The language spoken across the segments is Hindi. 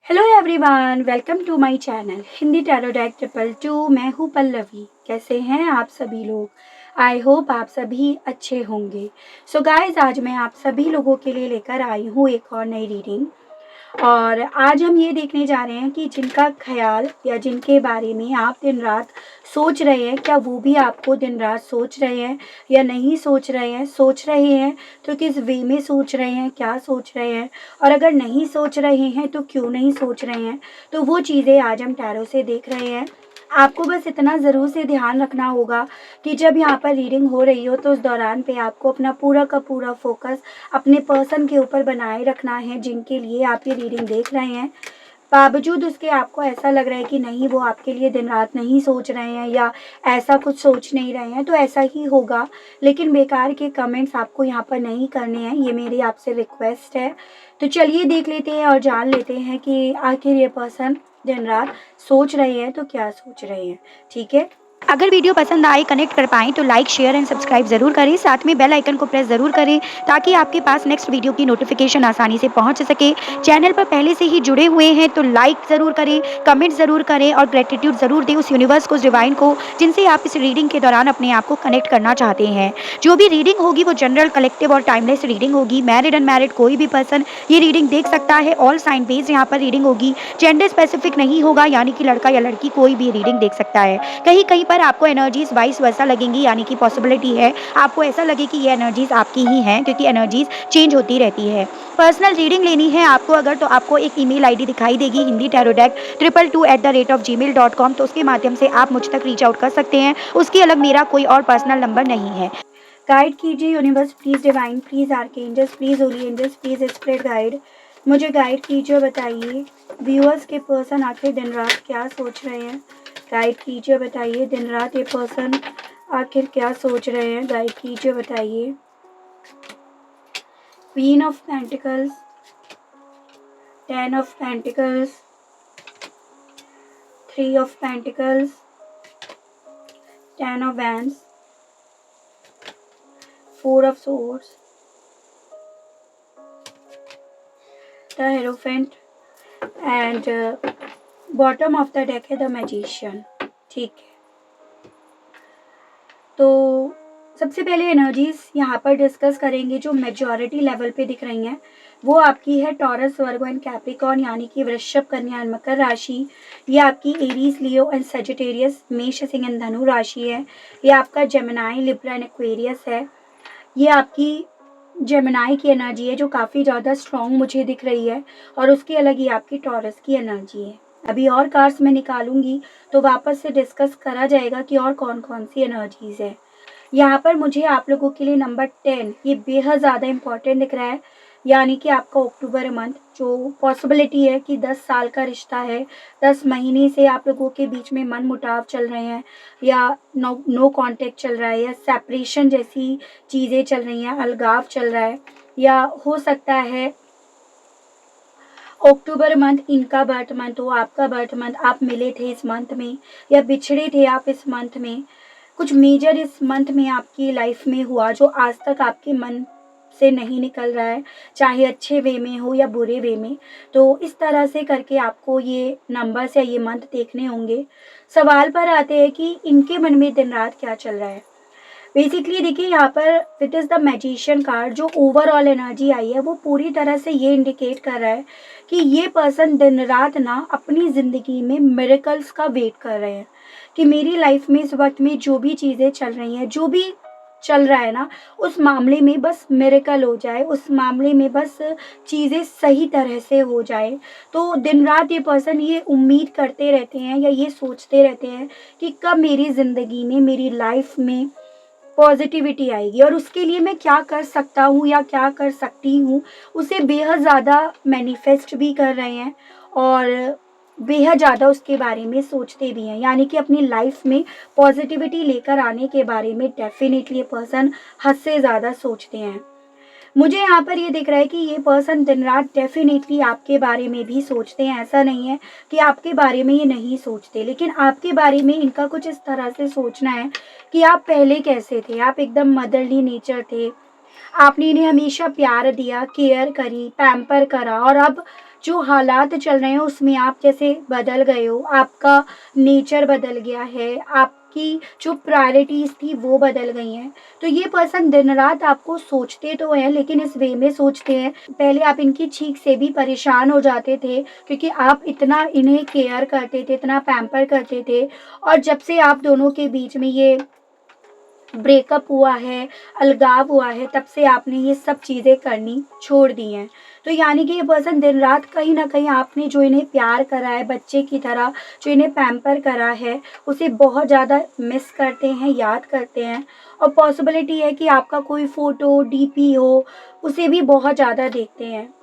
Hello everyone, welcome to my channel Hindi tarot deck 222। मैं हूँ पल्लवी। कैसे हैं आप सभी लोग? आई होप आप सभी अच्छे होंगे। सो गाइस, आज मैं आप सभी लोगों के लिए लेकर आई हूँ एक और नई रीडिंग। और आज हम ये देखने जा रहे हैं कि जिनका ख्याल या जिनके बारे में आप दिन रात सोच रहे हैं, क्या वो भी आपको दिन रात सोच रहे हैं या नहीं सोच रहे हैं तो किस वे में सोच रहे हैं, क्या सोच रहे हैं, और अगर नहीं सोच रहे हैं तो क्यों नहीं सोच रहे हैं। तो वो चीज़ें आज हम टैरो से देख रहे हैं। आपको बस इतना ज़रूर से ध्यान रखना होगा कि जब यहाँ पर रीडिंग हो रही हो तो उस दौरान पे आपको अपना पूरा का पूरा फोकस अपने पर्सन के ऊपर बनाए रखना है जिनके लिए आप ये रीडिंग देख रहे हैं। बावजूद उसके आपको ऐसा लग रहा है कि नहीं, वो आपके लिए दिन रात नहीं सोच रहे हैं या ऐसा कुछ सोच नहीं रहे हैं, तो ऐसा ही होगा। लेकिन बेकार के कमेंट्स आपको यहाँ पर नहीं करने हैं, ये मेरी आपसे रिक्वेस्ट है। तो चलिए देख लेते हैं और जान लेते हैं कि आखिर ये पर्सन दिन रात सोच रहे हैं तो क्या सोच रहे हैं। ठीक है, अगर वीडियो पसंद आए, कनेक्ट कर पाएँ तो लाइक शेयर एंड सब्सक्राइब ज़रूर करें। साथ में बेल आइकन को प्रेस ज़रूर करें ताकि आपके पास नेक्स्ट वीडियो की नोटिफिकेशन आसानी से पहुंच सके। चैनल पर पहले से ही जुड़े हुए हैं तो लाइक ज़रूर करें, कमेंट ज़रूर करें और ग्रेटिट्यूड ज़रूर दें उस यूनिवर्स को, उस डिवाइन को जिनसे आप इस रीडिंग के दौरान अपने आप को कनेक्ट करना चाहते हैं। जो भी रीडिंग होगी वो जनरल, कलेक्टिव और टाइमलेस रीडिंग होगी। मैरिड अनमैरिड कोई भी पर्सन ये रीडिंग देख सकता है। ऑल साइन बेस्ड यहाँ पर रीडिंग होगी, जेंडर स्पेसिफिक नहीं होगा, यानी कि लड़का या लड़की कोई भी रीडिंग देख सकता है। कहीं कहीं पर आपको एनर्जीज वाइस वैसा लगेंगी, यानी कि पॉसिबिलिटी है आपको ऐसा लगे कि ये एनर्जीज आपकी ही हैं, क्योंकि एनर्जीज चेंज होती रहती है। पर्सनल रीडिंग लेनी है आपको अगर, तो आपको एक ईमेल आईडी दिखाई देगी हिंदी टैरो डेक 222@gmail.com, तो उसके माध्यम से आप मुझ तक रीच आउट कर सकते हैं। उसके अलग मेरा कोई और पर्सनल नंबर नहीं है। गाइड कीजिए universe, please divine, please archangels, please holy angels, please spirit guide, मुझे गाइड कीजिए और बताइए व्यूअर्स के पर्सन आखिर दिन रात क्या सोच रहे हैं। गाइड कीजिए, बताइए दिन रात ये पर्सन आखिर क्या सोच रहे हैं। गाइड कीजिए, बताइए। Queen of pentacles, 10 of pentacles, 3 of pentacles, 10 of wands, 4 of swords, the Hierophant and bottom of the deck है द मैजिशियन। ठीक है, तो सबसे पहले एनर्जीज यहाँ पर डिस्कस करेंगे जो मेजॉरिटी लेवल पे दिख रही हैं। वो आपकी है टॉरस, वर्गो एंड कैप्रिकॉर्न, यानी कि वृषभ, कन्या एंड मकर राशि। ये आपकी एरीज, लियो एंड सेजिटेरियस, मेष, सिंह एंड धनु राशि है। ये आपका जेमिनाई, लिब्रा एंड एक्वेरियस है। ये आपकी जेमिनाई की एनर्जी है जो काफ़ी ज़्यादा स्ट्रॉन्ग मुझे दिख रही है, और उसकी अलग ही आपकी टॉरस की एनर्जी है। अभी और कार्ड्स मैं निकालूंगी तो वापस से डिस्कस करा जाएगा कि और कौन कौन सी एनर्जीज है। यहाँ पर मुझे आप लोगों के लिए नंबर 10 ये बेहद ज़्यादा इम्पॉर्टेंट दिख रहा है, यानी कि आपका अक्टूबर मंथ, जो पॉसिबिलिटी है कि 10 साल का रिश्ता है, 10 महीने से आप लोगों के बीच में मन मुटाव चल रहे हैं, या नो कांटेक्ट चल रहा है, या सेपरेशन जैसी चीज़ें चल रही हैं, अलगाव चल रहा है, या हो सकता है अक्टूबर मंथ इनका बर्थ मंथ हो, आपका बर्थ मंथ, आप मिले थे इस मंथ में या बिछड़े थे आप इस मंथ में। कुछ मेजर इस मंथ में आपकी लाइफ में हुआ जो आज तक आपके मन से नहीं निकल रहा है, चाहे अच्छे वे में हो या बुरे वे में। तो इस तरह से करके आपको ये नंबर्स या ये मंथ देखने होंगे। सवाल पर आते हैं कि इनके मन में दिन रात क्या चल रहा है। बेसिकली देखिए, यहाँ पर it is the magician card, जो ओवरऑल एनर्जी आई है वो पूरी तरह से ये इंडिकेट कर रहा है कि ये पर्सन दिन रात ना अपनी ज़िंदगी में मिरेकल्स का वेट कर रहे हैं, कि मेरी लाइफ में इस वक्त में जो भी चीज़ें चल रही हैं, जो भी चल रहा है ना, उस मामले में बस मिरेकल हो जाए, उस मामले में बस चीज़ें सही तरह से हो जाए। तो दिन रात ये पर्सन ये उम्मीद करते रहते हैं या ये सोचते रहते हैं कि कब मेरी ज़िंदगी में, मेरी लाइफ में पॉजिटिविटी आएगी, और उसके लिए मैं क्या कर सकता हूँ या क्या कर सकती हूँ, उसे बेहद ज़्यादा मैनिफेस्ट भी कर रहे हैं और बेहद ज़्यादा उसके बारे में सोचते भी हैं। यानी कि अपनी लाइफ में पॉजिटिविटी लेकर आने के बारे में डेफिनेटली ये पर्सन हद से ज़्यादा सोचते हैं। मुझे यहाँ पर ये दिख रहा है कि ये पर्सन दिन रात डेफिनेटली आपके बारे में भी सोचते हैं। ऐसा नहीं है कि आपके बारे में ये नहीं सोचते, लेकिन आपके बारे में इनका कुछ इस तरह से सोचना है कि आप पहले कैसे थे। आप एकदम मदरली नेचर थे, आपने इन्हें हमेशा प्यार दिया, केयर करी, पैम्पर करा, और अब जो हालात चल रहे हैं उसमें आप जैसे बदल गए हो, आपका नेचर बदल गया है, आपकी जो प्रायोरिटीज़ थी वो बदल गई हैं। तो ये पर्सन दिन रात आपको सोचते तो हैं लेकिन इस वे में सोचते हैं, पहले आप इनकी चीख से भी परेशान हो जाते थे क्योंकि आप इतना इन्हें केयर करते थे, इतना पैम्पर करते थे। और जब से आप दोनों के बीच में ये ब्रेकअप हुआ है, अलगाव हुआ है, तब से आपने ये सब चीज़ें करनी छोड़ दी हैं। तो यानी कि ये पर्सन दिन रात कहीं न कहीं आपने जो इन्हें प्यार करा है, बच्चे की तरह जो इन्हें पैम्पर करा है, उसे बहुत ज़्यादा मिस करते हैं, याद करते हैं। और पॉसिबिलिटी है कि आपका कोई फ़ोटो, डीपी हो, उसे भी बहुत ज़्यादा देखते हैं।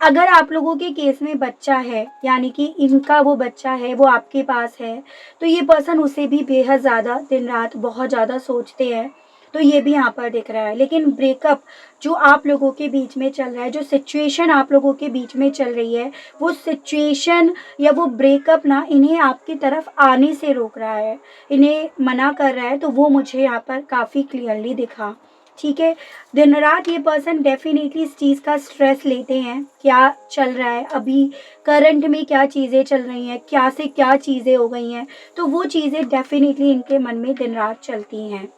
अगर आप लोगों के केस में बच्चा है, यानी कि इनका वो बच्चा है, वो आपके पास है, तो ये पर्सन उसे भी बेहद ज़्यादा दिन-रात बहुत ज़्यादा सोचते हैं। तो ये भी यहाँ पर दिख रहा है। लेकिन ब्रेकअप जो आप लोगों के बीच में चल रहा है, जो सिचुएशन आप लोगों के बीच में चल रही है, वो सिचुएशन या वो ब्रेकअप ना इन्हें आपकी तरफ आने से रोक रहा है, इन्हें मना कर रहा है। तो वो मुझे यहाँ पर काफ़ी क्लियरली दिखा। ठीक है, दिन रात ये पर्सन डेफिनेटली इस चीज़ का स्ट्रेस लेते हैं, क्या चल रहा है अभी करंट में, क्या चीज़ें चल रही हैं, क्या से क्या चीज़ें हो गई हैं, तो वो चीज़ें डेफिनेटली इनके मन में दिन रात चलती हैं।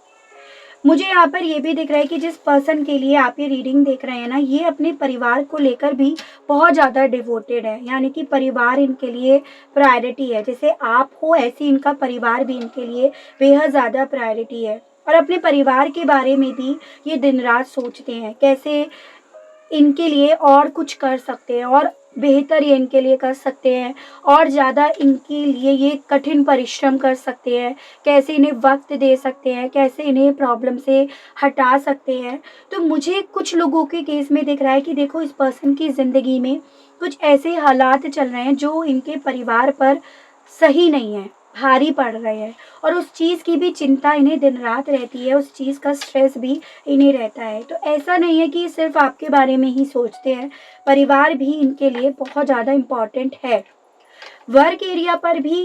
मुझे यहाँ पर ये भी दिख रहा है कि जिस पर्सन के लिए आप ये रीडिंग देख रहे हैं ना, ये अपने परिवार को लेकर भी बहुत ज़्यादा डिवोटेड है, यानी कि परिवार इनके लिए प्रायोरिटी है। जैसे आप हो ऐसे इनका परिवार भी इनके लिए बेहद ज़्यादा प्रायोरिटी है। और अपने परिवार के बारे में भी ये दिन रात सोचते हैं, कैसे इनके लिए और कुछ कर सकते हैं और बेहतर ये इनके लिए कर सकते हैं, और ज़्यादा इनके लिए ये कठिन परिश्रम कर सकते हैं, कैसे इन्हें वक्त दे सकते हैं, कैसे इन्हें प्रॉब्लम से हटा सकते हैं। तो मुझे कुछ लोगों के केस में दिख रहा है कि देखो इस पर्सन की ज़िंदगी में कुछ ऐसे हालात चल रहे हैं जो इनके परिवार पर सही नहीं है, भारी पड़ रहे हैं, और उस चीज़ की भी चिंता इन्हें दिन रात रहती है, उस चीज़ का स्ट्रेस भी इन्हें रहता है। तो ऐसा नहीं है कि ये सिर्फ आपके बारे में ही सोचते हैं, परिवार भी इनके लिए बहुत ज़्यादा इम्पोर्टेंट है। वर्क एरिया पर भी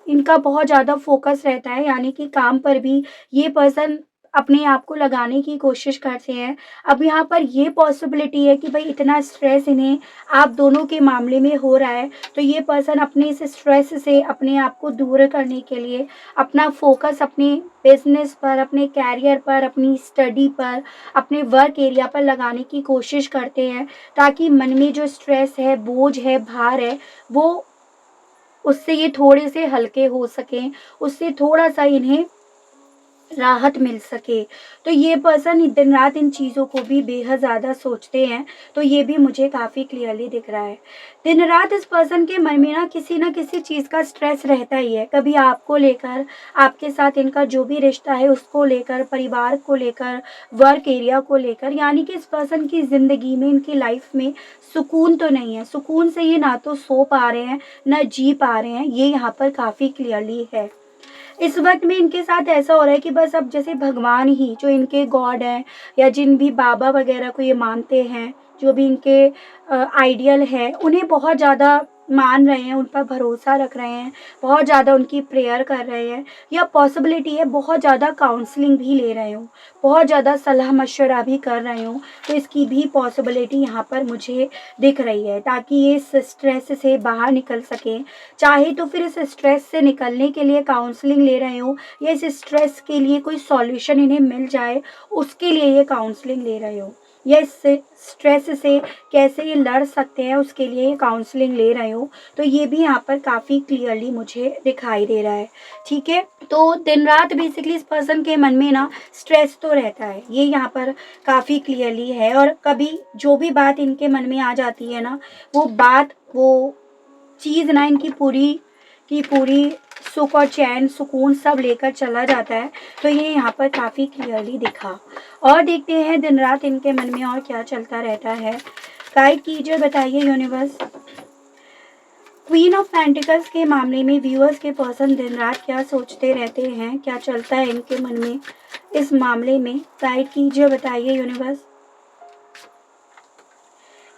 इनका बहुत ज़्यादा फोकस रहता है, यानी कि काम पर भी ये पर्सन अपने आप को लगाने की कोशिश करते हैं। अब यहाँ पर ये पॉसिबिलिटी है कि भाई इतना स्ट्रेस इन्हें आप दोनों के मामले में हो रहा है, तो ये पर्सन अपने इस स्ट्रेस से अपने आप को दूर करने के लिए अपना फोकस अपने बिजनेस पर, अपने कैरियर पर, अपनी स्टडी पर, अपने वर्क एरिया पर लगाने की कोशिश करते हैं, ताकि मन में जो स्ट्रेस है, बोझ है, भार है, वो उससे ये थोड़े से हल्के हो सकें, उससे थोड़ा-सा इन्हें राहत मिल सके। तो ये पर्सन दिन रात इन चीज़ों को भी बेहद ज़्यादा सोचते हैं, तो ये भी मुझे काफ़ी क्लियरली दिख रहा है। दिन रात इस पर्सन के मन में ना किसी चीज़ का स्ट्रेस रहता ही है, कभी आपको लेकर, आपके साथ इनका जो भी रिश्ता है उसको लेकर, परिवार को लेकर, वर्क एरिया को लेकर, यानी कि इस पर्सन की ज़िंदगी में, इनकी लाइफ में सुकून तो नहीं है। सुकून से ये ना तो सो पा रहे हैं, ना जी पा रहे हैं, ये यहाँ पर काफ़ी क्लियरली है। इस वक़्त में इनके साथ ऐसा हो रहा है कि बस अब जैसे भगवान ही जो इनके गॉड हैं, या जिन भी बाबा वग़ैरह को ये मानते हैं, जो भी इनके आइडियल हैं, उन्हें बहुत ज़्यादा मान रहे हैं, उन पर भरोसा रख रहे हैं, बहुत ज़्यादा उनकी प्रेयर कर रहे हैं, या पॉसिबिलिटी है बहुत ज़्यादा काउंसलिंग भी ले रहे हों, बहुत ज़्यादा सलाह-मशवरा भी कर रहे हों। तो इसकी भी पॉसिबिलिटी यहाँ पर मुझे दिख रही है, ताकि ये इस स्ट्रेस से बाहर निकल सकें। चाहे तो फिर इस स्ट्रेस से निकलने के लिए काउंसलिंग ले रहे हो, या इस स्ट्रेस के लिए कोई सॉल्यूशन इन्हें मिल जाए उसके लिए ये काउंसलिंग ले रहे हो, या इस स्ट्रेस से कैसे ये लड़ सकते हैं उसके लिए ये काउंसलिंग ले रहे हो। तो ये भी यहाँ पर काफ़ी क्लियरली मुझे दिखाई दे रहा है। ठीक है, तो दिन रात बेसिकली इस पर्सन के मन में ना स्ट्रेस तो रहता है, ये यहाँ पर काफ़ी क्लियरली है। और कभी जो भी बात इनके मन में आ जाती है ना, वो बात, वो चीज़ ना इनकी पूरी की पूरी सुख और चैन, सुकून सब लेकर चला जाता है। तो ये यहाँ पर काफ़ी क्लियरली दिखा। और देखते हैं दिन रात इनके मन में और क्या चलता रहता है। गाइड कीजिए, बताइए यूनिवर्स। क्वीन ऑफ पेंटिकल्स के मामले में व्यूअर्स के पर्सन दिन रात क्या सोचते रहते हैं, क्या चलता है इनके मन में इस मामले में, गाइड कीजिए, बताइए universe.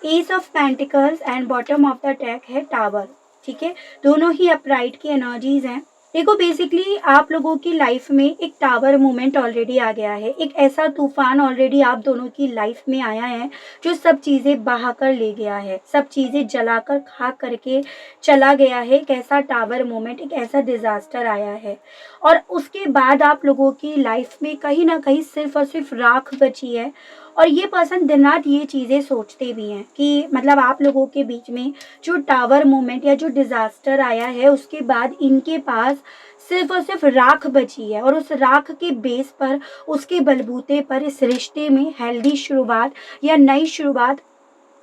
Ace of pentacles and bottom of the deck है टावर। ठीक है, दोनों ही अपराइट की एनर्जीज हैं। देखो बेसिकली आप लोगों की लाइफ में एक टावर मोमेंट ऑलरेडी आ गया है, एक ऐसा तूफान ऑलरेडी आप दोनों की लाइफ में आया है जो सब चीज़ें बहा कर ले गया है, सब चीज़ें जलाकर खाक करके चला गया है। एक ऐसा टावर मोमेंट, एक ऐसा डिजास्टर आया है और उसके बाद आप लोगों की लाइफ में कहीं ना कहीं सिर्फ और सिर्फ राख बची है। और ये पर्सन दिन रात ये चीज़ें सोचते भी हैं कि मतलब आप लोगों के बीच में जो टावर मोमेंट या जो डिजास्टर आया है उसके बाद इनके पास सिर्फ और सिर्फ राख बची है और उस राख के बेस पर, उसके बलबूते पर इस रिश्ते में हेल्दी शुरुआत या नई शुरुआत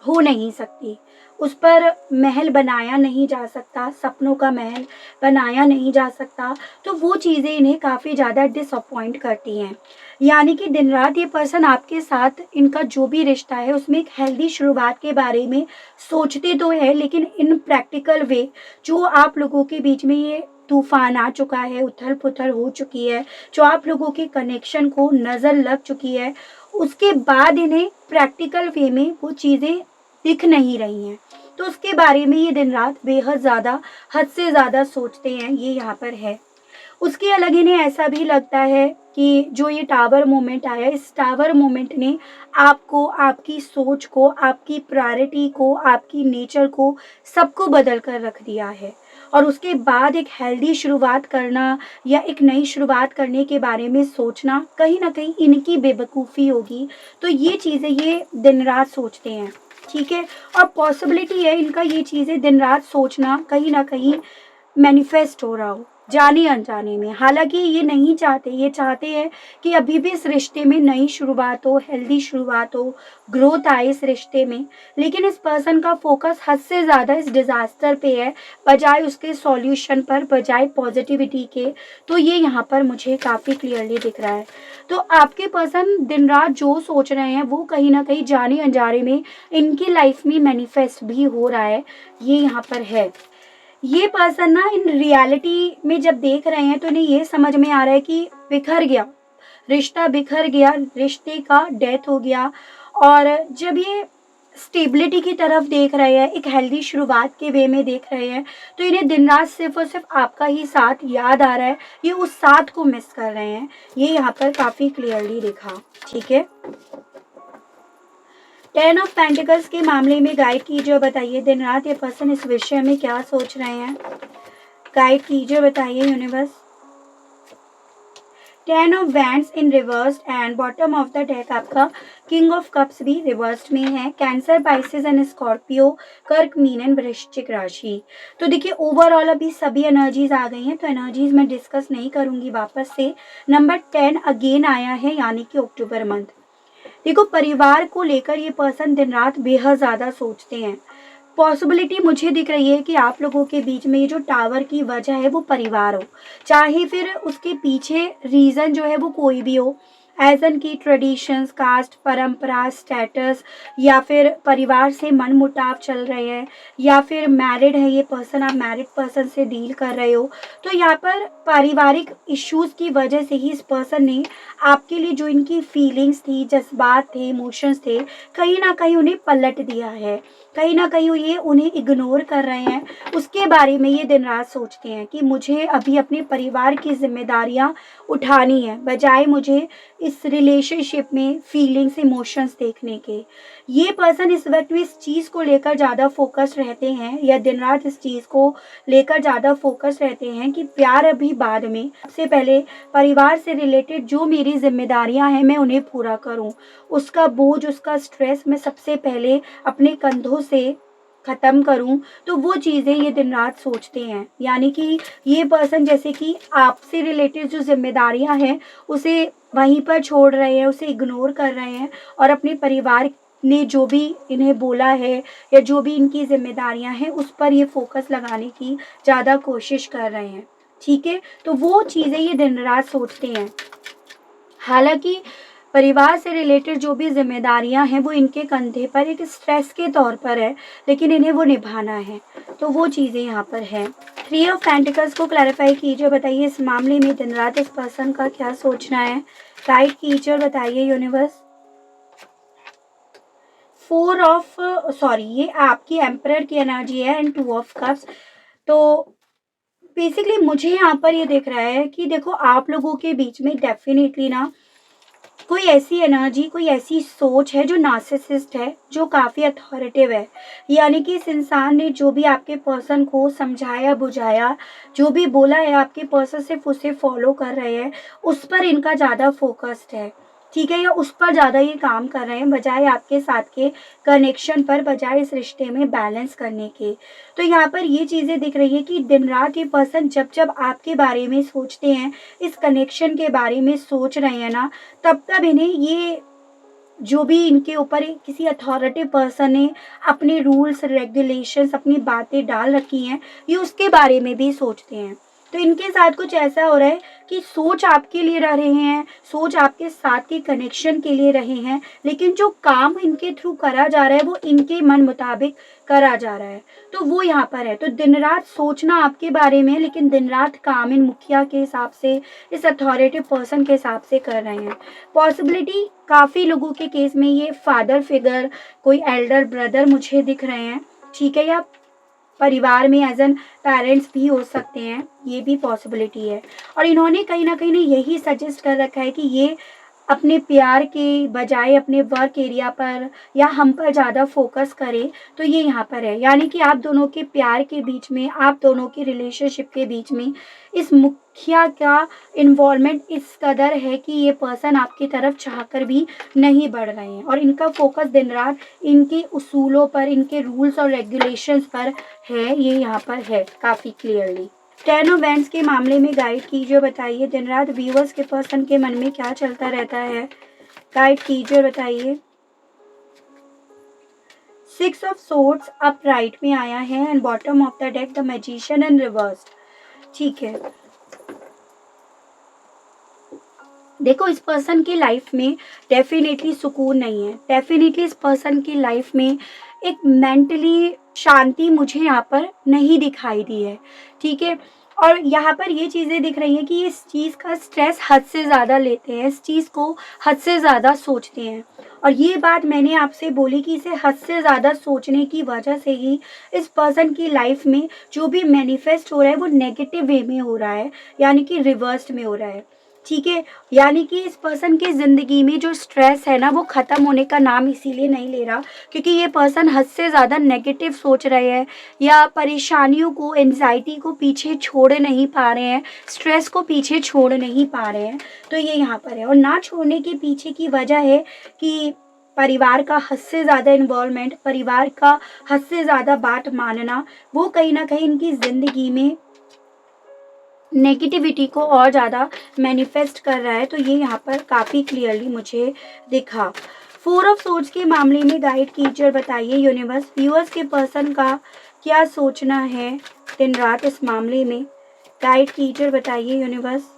हो नहीं सकती। उस पर महल बनाया नहीं जा सकता, सपनों का महल बनाया नहीं जा सकता। तो वो चीज़ें इन्हें काफ़ी ज़्यादा डिसअपॉइंट करती हैं। यानी कि दिन रात ये पर्सन आपके साथ इनका जो भी रिश्ता है उसमें एक हेल्दी शुरुआत के बारे में सोचते तो है, लेकिन इन प्रैक्टिकल वे जो आप लोगों के बीच में ये तूफान आ चुका है, उथल पुथल हो चुकी है, जो आप लोगों के कनेक्शन को नज़र लग चुकी है, उसके बाद इन्हें प्रैक्टिकल वे में वो चीज़ें दिख नहीं रही हैं। तो उसके बारे में ये दिन रात बेहद ज़्यादा, हद से ज़्यादा सोचते हैं, ये यहाँ पर है। उसके अलग इन्हें ऐसा भी लगता है कि जो ये टावर मोमेंट आया, इस टावर मोमेंट ने आपको, आपकी सोच को, आपकी प्रायोरिटी को, आपकी नेचर को, सबको बदल कर रख दिया है। और उसके बाद एक हेल्दी शुरुआत करना या एक नई शुरुआत करने के बारे में सोचना कहीं ना कहीं इनकी बेवकूफ़ी होगी। तो ये चीज़ें ये दिन रात सोचते हैं, ठीक है। और पॉसिबिलिटी है इनका ये चीज़ें दिन रात सोचना कहीं ना कहीं मैनिफेस्ट हो रहा हो, जाने अनजाने में। हालांकि ये नहीं चाहते, ये चाहते हैं कि अभी भी इस रिश्ते में नई शुरुआत हो, हेल्दी शुरुआत हो, ग्रोथ आए इस रिश्ते में। लेकिन इस पर्सन का फोकस हद से ज़्यादा इस डिज़ास्टर पे है, बजाय उसके सॉल्यूशन पर, बजाय पॉजिटिविटी के। तो ये यहाँ पर मुझे काफ़ी क्लियरली दिख रहा है। तो आपके पर्सन दिन रात जो सोच रहे हैं वो कहीं ना कहीं जाने अनजाने में इनकी लाइफ में मैनिफेस्ट भी हो रहा है, ये यहाँ पर है। ये पर्सन ना इन रियलिटी में जब देख रहे हैं तो इन्हें ये समझ में आ रहा है कि बिखर गया रिश्ता, बिखर गया, रिश्ते का डेथ हो गया। और जब ये स्टेबिलिटी की तरफ देख रहे हैं, एक हेल्दी शुरुआत के वे में देख रहे हैं, तो इन्हें दिन रात सिर्फ और सिर्फ आपका ही साथ याद आ रहा है। ये उस साथ को मिस कर रहे हैं, ये यहाँ पर काफी क्लियरली दिखा, ठीक है। 10 ऑफ पेंटिकल्स के मामले में गाइड कीजिए, बताइए दिन रात ये पर्सन इस विषय में क्या सोच रहे हैं। गाइड कीजिए, बताइए universe. 10 of wands in reverse and bottom of the deck आपका किंग ऑफ कप्स भी रिवर्स्ड में है। कैंसर, पाइसेस एंड स्कॉर्पियो, कर्क, मीन एंड वृश्चिक राशि। तो देखिए ओवरऑल अभी सभी एनर्जीज आ गई हैं, तो एनर्जीज मैं डिस्कस नहीं करूंगी वापस से। नंबर 10 अगेन आया है, यानी कि अक्टूबर मंथ। देखो परिवार को लेकर ये पर्सन दिन रात बेहद ज़्यादा सोचते हैं। पॉसिबिलिटी मुझे दिख रही है कि आप लोगों के बीच में ये जो टावर की वजह है वो परिवार हो, चाहे फिर उसके पीछे रीज़न जो है वो कोई भी हो, एज एन की ट्रेडिशंस, कास्ट, परंपरा, स्टेटस, या फिर परिवार से मन मुटाव चल रहे हैं, या फिर मैरिड है ये पर्सन, आप मैरिड पर्सन से डील कर रहे हो। तो यहाँ पर पारिवारिक इश्यूज की वजह से ही इस पर्सन ने आपके लिए जो इनकी फीलिंग्स थी, जज्बात थे, इमोशंस थे, कहीं ना कहीं उन्हें पलट दिया है। कहीं ना कहीं ये उन्हें इग्नोर कर रहे हैं। उसके बारे में ये दिन रात सोचते हैं कि मुझे अभी अपने परिवार की जिम्मेदारियां उठानी है, बजाय मुझे इस रिलेशनशिप में फीलिंग्स, इमोशंस देखने के। ये पर्सन इस वक्त भी इस चीज़ को लेकर ज़्यादा फोकस रहते हैं, या दिन रात इस चीज़ को लेकर ज़्यादा फोकस रहते हैं कि प्यार अभी बाद में, सबसे पहले परिवार से रिलेटेड जो मेरी जिम्मेदारियां हैं मैं उन्हें पूरा करूं। उसका बोझ, उसका स्ट्रेस मैं सबसे पहले अपने कंधों से खत्म करूं। तो वो चीज़ें ये दिन रात सोचते हैं। यानी कि ये पर्सन जैसे कि आपसे रिलेटेड जो जिम्मेदारियां हैं उसे वहीं पर छोड़ रहे हैं, उसे इग्नोर कर रहे हैं, और अपने परिवार ने जो भी इन्हें बोला है या जो भी इनकी जिम्मेदारियां हैं उस पर ये फोकस लगाने की ज़्यादा कोशिश कर रहे हैं, ठीक है। तो वो चीज़ें ये दिन रात सोचते हैं। हालांकि परिवार से रिलेटेड जो भी जिम्मेदारियां हैं वो इनके कंधे पर एक स्ट्रेस के तौर पर है, लेकिन इन्हें वो निभाना है। तो वो चीज़ें यहाँ पर है। 3 ऑफ पेंटिकल्स को क्लैरिफाई कीजिए, बताइए इस मामले में दिन रात इस पर्सन का क्या सोचना है। गाइड कीजिए और बताइए यूनिवर्स। 4 ऑफ, सॉरी ये आपकी एम्परर की एनर्जी है, एंड 2 ऑफ कप्स। तो बेसिकली मुझे यहाँ पर ये दिख रहा है कि देखो आप लोगों के बीच में डेफिनेटली ना कोई ऐसी एनर्जी, कोई ऐसी सोच है जो नार्सिसिस्ट है, जो काफ़ी अथॉरिटिव है। यानी कि इस इंसान ने जो भी आपके पर्सन को समझाया बुझाया, जो भी बोला है, आपके पर्सन सिर्फ उसे फॉलो कर रहे हैं, उस पर इनका ज़्यादा फोकस्ड है। ठीक है, या उस पर ज़्यादा ये काम कर रहे हैं बजाय आपके साथ के कनेक्शन पर, बजाय इस रिश्ते में बैलेंस करने के। तो यहाँ पर ये चीज़ें दिख रही है कि दिन रात ये पर्सन जब जब आपके बारे में सोचते हैं, इस कनेक्शन के बारे में सोच रहे हैं ना, तब तब इन्हें ये जो भी इनके ऊपर किसी अथॉरिटी पर्सन ने अपने रूल्स रेगुलेशंस, अपनी बातें डाल रखी हैं, ये उसके बारे में भी सोचते हैं। तो इनके साथ कुछ ऐसा हो रहा है कि सोच आपके लिए रह रहे हैं, सोच आपके साथ के कनेक्शन के लिए रहे हैं, लेकिन जो काम इनके थ्रू करा जा रहा है वो इनके मन मुताबिक करा जा रहा है। तो वो यहाँ पर है। तो दिन रात सोचना आपके बारे में है, लेकिन दिन रात काम इन मुखिया के हिसाब से, इस अथॉरिटी पर्सन के हिसाब से कर रहे हैं। पॉसिबिलिटी काफ़ी लोगों के केस में ये फादर फिगर, कोई एल्डर ब्रदर मुझे दिख रहे हैं। ठीक है, या परिवार में एज एन पेरेंट्स भी हो सकते हैं, ये भी पॉसिबिलिटी है। और इन्होंने कहीं ना कहीं यही सजेस्ट कर रखा है कि ये अपने प्यार के बजाय अपने वर्क एरिया पर या हम पर ज़्यादा फोकस करें। तो ये यहाँ पर है, यानी कि आप दोनों के प्यार के बीच में, आप दोनों की रिलेशनशिप के बीच में इस मुखिया का इन्वॉल्वमेंट इस कदर है कि ये पर्सन आपकी तरफ चाहकर भी नहीं बढ़ रहे हैं, और इनका फोकस दिन रात इनके उसूलों पर, इनके रूल्स और रेगुलेशंस पर है। ये यहाँ पर है काफ़ी क्लियरली। 10 ऑफ वैंड्स के मामले में गाइड कीजिए, बताइए दिन रात व्यूअर्स के पर्सन के मन में क्या चलता रहता है, गाइड कीजिए और बताइए। 6 ऑफ सोर्ड्स अप राइट में आया है and bottom of the deck the magician and reversed. ठीक है, देखो इस पर्सन की लाइफ में डेफिनेटली सुकून नहीं है, डेफिनेटली इस पर्सन की लाइफ में एक मेंटली शांति मुझे यहाँ पर नहीं दिखाई दी है। ठीक है, और यहाँ पर ये चीज़ें दिख रही हैं कि इस चीज़ का स्ट्रेस हद से ज़्यादा लेते हैं, इस चीज़ को हद से ज़्यादा सोचते हैं। और ये बात मैंने आपसे बोली कि इसे हद से ज़्यादा सोचने की वजह से ही इस पर्सन की लाइफ में जो भी मैनिफेस्ट हो रहा है वो नेगेटिव वे में हो रहा है, यानी कि रिवर्स्ड में हो रहा है। ठीक है, यानी कि इस पर्सन की ज़िंदगी में जो स्ट्रेस है ना, वो ख़त्म होने का नाम इसीलिए नहीं ले रहा क्योंकि ये पर्सन हद से ज़्यादा नेगेटिव सोच रहे हैं, या परेशानियों को, एंजाइटी को पीछे छोड़ नहीं पा रहे हैं, स्ट्रेस को पीछे छोड़ नहीं पा रहे हैं। तो ये यहाँ पर है, और ना छोड़ने के पीछे की वजह है कि परिवार का हद से ज़्यादा इन्वॉल्वमेंट, परिवार का हद से ज़्यादा बात मानना, वो कहीं ना कहीं इनकी ज़िंदगी में नेगेटिविटी को और ज़्यादा मैनिफेस्ट कर रहा है। तो ये यहाँ पर काफ़ी क्लियरली मुझे दिखा। 4 ऑफ सोर्ड्स के मामले में गाइड कीजिए और बताइए यूनिवर्स, व्यूअर्स के पर्सन का क्या सोचना है दिन रात इस मामले में, गाइड कीजिए और बताइए universe.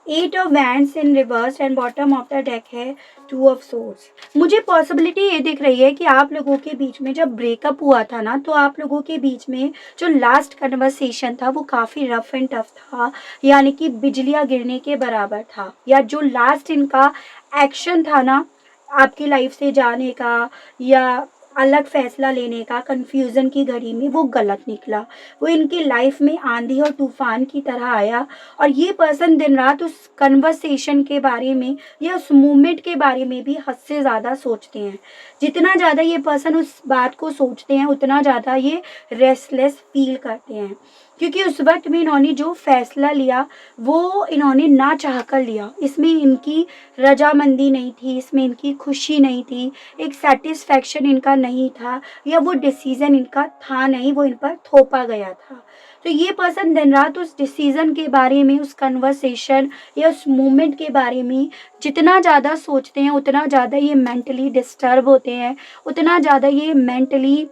8 of wands in reverse and bottom of the deck है 2 ऑफ सोर्ड्स। मुझे पॉसिबिलिटी ये दिख रही है कि आप लोगों के बीच में जब ब्रेकअप हुआ था ना, तो आप लोगों के बीच में जो लास्ट कन्वर्सेशन था वो काफ़ी रफ एंड टफ था, यानी कि बिजलियाँ गिरने के बराबर था। या जो लास्ट इनका एक्शन था ना, आपकी लाइफ से जाने का या अलग फैसला लेने का कन्फ्यूज़न की घड़ी में, वो गलत निकला। वो इनकी लाइफ में आंधी और तूफान की तरह आया, और ये पर्सन दिन रात उस कन्वर्सेशन के बारे में या उस मूवमेंट के बारे में भी हद से ज़्यादा सोचते हैं। जितना ज़्यादा ये पर्सन उस बात को सोचते हैं, उतना ज़्यादा ये रेस्टलेस फील करते हैं, क्योंकि उस वक्त में इन्होंने जो फैसला लिया वो इन्होंने ना चाह कर लिया। इसमें इनकी रजामंदी नहीं थी, इसमें इनकी खुशी नहीं थी, एक सेटिस्फैक्शन इनका नहीं था, या वो डिसीज़न इनका था नहीं, वो इन पर थोपा गया था। तो ये पर्सन दिन रात उस डिसीज़न के बारे में, उस कन्वर्सेशन या उस मोमेंट के बारे में जितना ज़्यादा सोचते हैं, उतना ज़्यादा ये मेंटली डिस्टर्ब होते हैं, उतना ज़्यादा ये मेंटली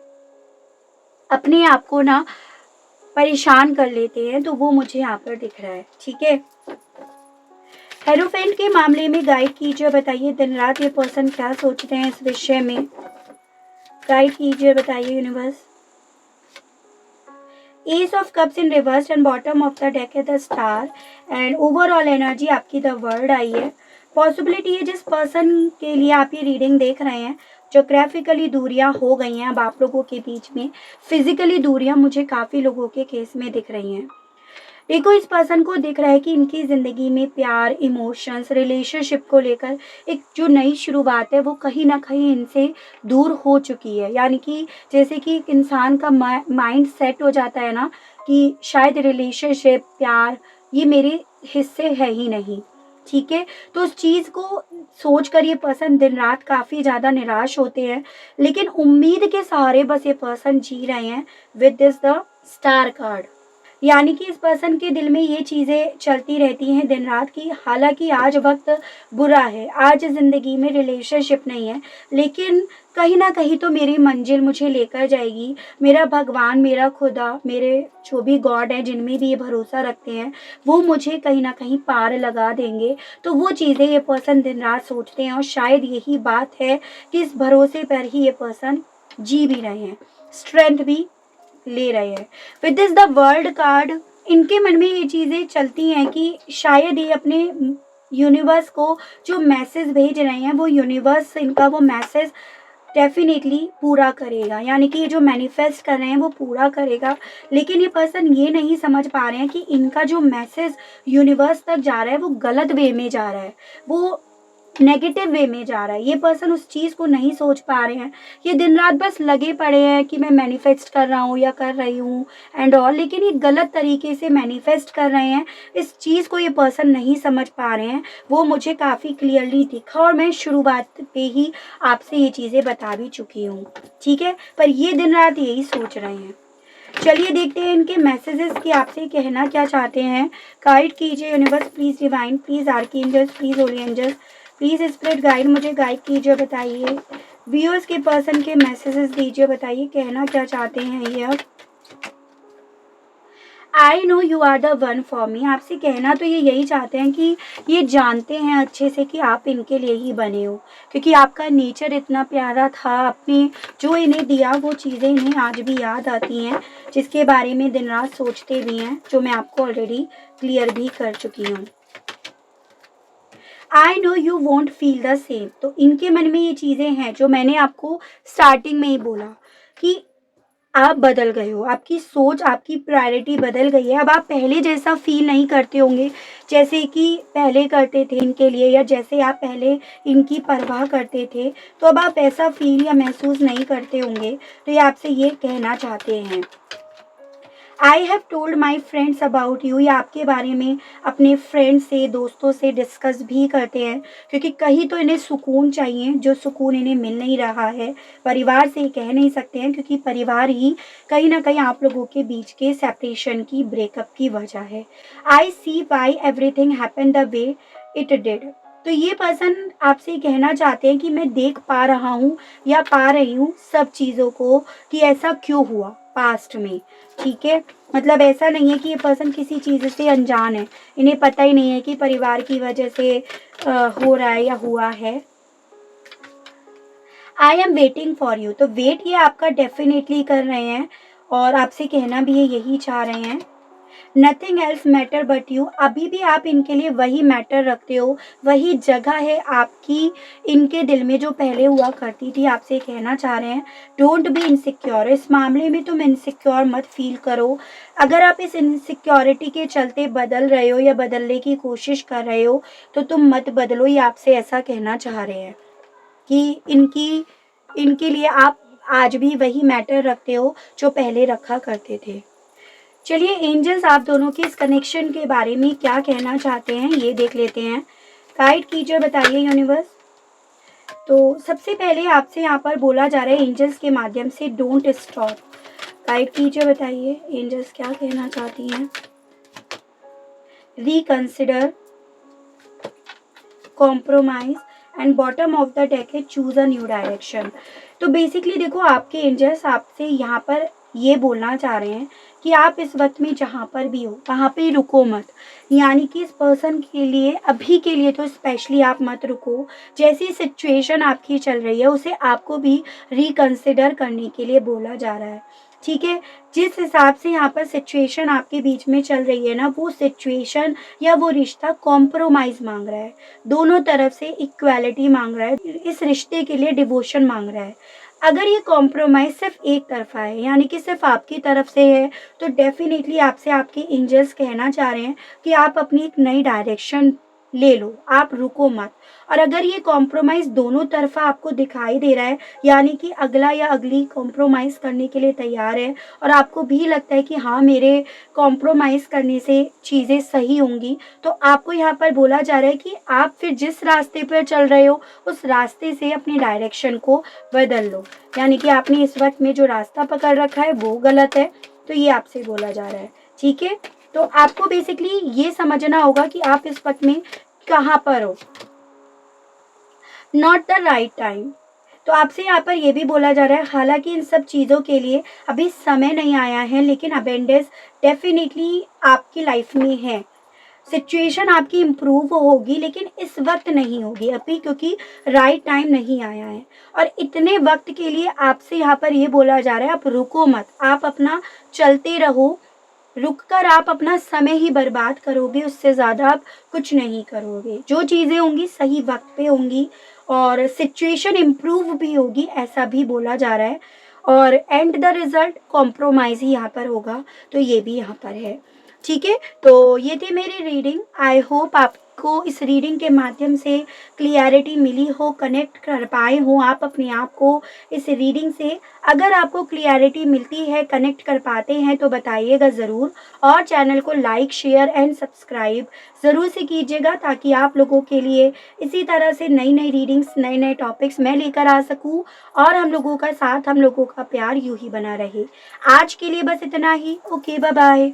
अपने आप को ना परेशान कर लेते हैं। तो वो मुझे यहाँ पर दिख रहा है। ठीक है, हेरोफेंट के मामले में गाइड कीजिए, बताइए दिन रात ये पर्सन क्या सोचते हैं इस विषय में, गाइड कीजिए, बताइए universe. Ace of cups in reverse and bottom of the deck है the star and overall energy आपकी द वर्ल्ड आई है। पॉसिबिलिटी है जिस पर्सन के लिए आप ये रीडिंग देख रहे हैं, जोग्राफिकली दूरियां हो गई हैं अब आप लोगों के बीच में, फिजिकली दूरियां मुझे काफ़ी लोगों के केस में दिख रही हैं। देखो इस पर्सन को दिख रहा है कि इनकी ज़िंदगी में प्यार, इमोशंस, रिलेशनशिप को लेकर एक जो नई शुरुआत है वो कहीं ना कहीं इनसे दूर हो चुकी है। यानी कि जैसे कि एक इंसान का माइंड सेट हो जाता है ना कि शायद रिलेशनशिप, प्यार ये मेरे हिस्से है ही नहीं, ठीक है। तो उस चीज़ को सोच कर ये पर्सन दिन रात काफ़ी ज़्यादा निराश होते हैं, लेकिन उम्मीद के सहारे बस ये पर्सन जी रहे हैं with this the star card. यानी कि इस पर्सन के दिल में ये चीज़ें चलती रहती हैं दिन रात की, हालांकि आज वक्त बुरा है, आज ज़िंदगी में रिलेशनशिप नहीं है, लेकिन कहीं ना कहीं तो मेरी मंजिल मुझे लेकर जाएगी। मेरा भगवान, मेरा खुदा, मेरे जो भी गॉड है जिनमें भी ये भरोसा रखते हैं वो मुझे कहीं ना कहीं पार लगा देंगे। तो वो चीज़ें ये पर्सन दिन रात सोचते हैं और शायद यही बात है कि इस भरोसे पर ही ये पर्सन जी भी रहे हैं, स्ट्रेंथ भी ले रहे हैं। With this the world card, इनके मन में ये चीज़ें चलती हैं कि शायद ये अपने यूनिवर्स को जो मैसेज भेज रहे हैं वो यूनिवर्स इनका वो मैसेज डेफिनेटली पूरा करेगा। यानी कि ये जो मैनिफेस्ट कर रहे हैं वो पूरा करेगा, लेकिन ये पर्सन ये नहीं समझ पा रहे हैं कि इनका जो मैसेज यूनिवर्स तक जा रहा है वो गलत वे में जा रहा है, वो नेगेटिव वे में जा रहा है। ये पर्सन उस चीज़ को नहीं सोच पा रहे हैं। ये दिन रात बस लगे पड़े हैं कि मैं मैनिफेस्ट कर रहा हूँ या कर रही हूँ एंड ऑल, लेकिन ये गलत तरीके से मैनिफेस्ट कर रहे हैं। इस चीज़ को ये पर्सन नहीं समझ पा रहे हैं, वो मुझे काफ़ी क्लियरली दिखा और मैं शुरुआत पे ही आपसे ये चीज़ें बता भी चुकी हूँ, ठीक है। पर ये दिन रात यही सोच रहे हैं। चलिए देखते हैं इनके मैसेजेस कि आपसे कहना क्या चाहते हैं। गाइड कीजिए universe, please divine, please archangels, please holy angels, please spirit guide, मुझे गाइड कीजिए, बताइए। व्यूअर्स के पर्सन के मैसेजेस दीजिए, बताइए कहना क्या चाहते हैं ये अब। I know you are the one for me, आपसे कहना तो ये यही चाहते हैं कि ये जानते हैं अच्छे से कि आप इनके लिए ही बने हो, क्योंकि आपका नेचर इतना प्यारा था। आपने जो इन्हें दिया वो चीज़ें इन्हें आज भी याद आती हैं, जिसके बारे में दिन रात सोचते भी हैं, जो मैं आपको ऑलरेडी क्लियर भी कर चुकी हूँ। आई know you want feel the same, तो इनके मन में ये चीज़ें हैं जो मैंने आपको स्टार्टिंग में ही बोला कि आप बदल गए हो, आपकी सोच, आपकी प्रायोरिटी बदल गई है। अब आप पहले जैसा फील नहीं करते होंगे जैसे कि पहले करते थे इनके लिए, या जैसे आप पहले इनकी परवाह करते थे, तो अब आप ऐसा फील या महसूस नहीं करते होंगे। तो ये आपसे ये कहना चाहते हैं, I have told my friends about you, या आपके बारे में अपने फ्रेंड्स से, दोस्तों से डिस्कस भी करते हैं, क्योंकि कहीं तो इन्हें सुकून चाहिए, जो सुकून इन्हें मिल नहीं रहा है। परिवार से कह नहीं सकते हैं, क्योंकि परिवार ही कहीं ना कहीं आप लोगों के बीच के सेपरेशन की, ब्रेकअप की वजह है। I see why everything happen the way it did, तो ये पर्सन आपसे कहना चाहते हैं कि मैं देख पा रहा हूँ या पा रही हूँ सब चीज़ों को कि ऐसा क्यों हुआ पास्ट में, ठीक है। मतलब ऐसा नहीं है कि ये पर्सन किसी चीज़ से अनजान है, इन्हें पता ही नहीं है कि परिवार की वजह से हो रहा है या हुआ है। I am waiting for you, तो वेट ये आपका डेफिनेटली कर रहे हैं और आपसे कहना भी ये यही चाह रहे हैं। Nothing else matter but you, अभी भी आप इनके लिए वही मैटर रखते हो, वही जगह है आपकी इनके दिल में जो पहले हुआ करती थी। आपसे कहना चाह रहे हैं डोंट बी इनसिक्योर, इस मामले में तुम इनसिक्योर मत फील करो। अगर आप इस इनसिक्योरिटी के चलते बदल रहे हो या बदलने की कोशिश कर रहे हो तो तुम मत बदलो, ये आपसे ऐसा कहना चाह रहे हैं कि इनके लिए आप आज भी वही मैटर रखते हो जो पहले रखा करते थे। चलिए एंजल्स आप दोनों के इस कनेक्शन के बारे में क्या कहना चाहते हैं ये देख लेते हैं। गाइड कीजिए, बताइए यूनिवर्स। तो सबसे पहले आपसे यहाँ पर बोला जा रहा है एंजल्स के माध्यम से डोंट स्टॉप। गाइड कीजिए, बताइए एंजल्स क्या कहना चाहती हैं। Reconsider, compromise and bottom of the deck है चूज अ न्यू डायरेक्शन। तो बेसिकली देखो आपके एंजल्स आपसे यहाँ पर ये बोलना चाह रहे हैं कि आप इस वक्त में जहाँ पर भी हो वहाँ पे रुको मत। यानी कि इस पर्सन के लिए अभी के लिए तो स्पेशली आप मत रुको। जैसी सिचुएशन आपकी चल रही है उसे आपको भी रिकंसिडर करने के लिए बोला जा रहा है। ठीक है। जिस हिसाब से यहाँ पर सिचुएशन आपके बीच में चल रही है ना, वो सिचुएशन या वो रिश्ता कॉम्प्रोमाइज मांग रहा है, दोनों तरफ से इक्वालिटी मांग रहा है, इस रिश्ते के लिए डिवोशन मांग रहा है। अगर ये कॉम्प्रोमाइज सिर्फ एक तरफा है, यानी कि सिर्फ आपकी तरफ से है, तो डेफिनेटली आपसे आपके एंजल्स कहना चाह रहे हैं कि आप अपनी एक नई डायरेक्शन ले लो, आप रुको मत। और अगर ये कॉम्प्रोमाइज दोनों तरफा आपको दिखाई दे रहा है, यानी कि अगला या अगली कॉम्प्रोमाइज करने के लिए तैयार है, और आपको भी लगता है कि हाँ, मेरे कॉम्प्रोमाइज करने से चीज़ें सही होंगी, तो आपको यहाँ पर बोला जा रहा है कि आप फिर जिस रास्ते पर चल रहे हो, उस रास्ते से अपनी डायरेक्शन को बदल लो। यानी कि आपने इस वक्त में जो रास्ता पकड़ रखा है वो गलत है, तो ये आपसे बोला जा रहा है। ठीक है, तो आपको बेसिकली ये समझना होगा कि आप इस वक्त में कहाँ पर हो। नॉट द राइट टाइम, तो आपसे यहाँ पर ये भी बोला जा रहा है, हालांकि इन सब चीज़ों के लिए अभी समय नहीं आया है, लेकिन अबेंडेंस डेफिनेटली आपकी लाइफ में है। सिचुएशन आपकी इम्प्रूव होगी, लेकिन इस वक्त नहीं होगी अभी, क्योंकि राइट टाइम नहीं आया है। और इतने वक्त के लिए आपसे यहाँ पर ये बोला जा रहा है, आप रुको मत, आप अपना चलते रहो। रुक कर आप अपना समय ही बर्बाद करोगे, उससे ज़्यादा आप कुछ नहीं करोगे। जो चीज़ें होंगी सही वक्त पे होंगी, और सिचुएशन इम्प्रूव भी होगी, ऐसा भी बोला जा रहा है। और एंड द रिज़ल्ट कॉम्प्रोमाइज़ ही यहाँ पर होगा, तो ये भी यहाँ पर है। ठीक है, तो ये थी मेरी रीडिंग। आई होप आपको इस रीडिंग के माध्यम से क्लियरिटी मिली हो, कनेक्ट कर पाए हो आप अपने आप को इस रीडिंग से। अगर आपको क्लियरिटी मिलती है, कनेक्ट कर पाते हैं, तो बताइएगा ज़रूर, और चैनल को लाइक, शेयर एंड सब्सक्राइब ज़रूर से कीजिएगा, ताकि आप लोगों के लिए इसी तरह से नई नई रीडिंग्स, नए नए टॉपिक्स मैं लेकर आ सकूं, और हम लोगों का साथ, हम लोगों का प्यार यूं ही बना रहे। आज के लिए बस इतना ही। Okay, bye bye.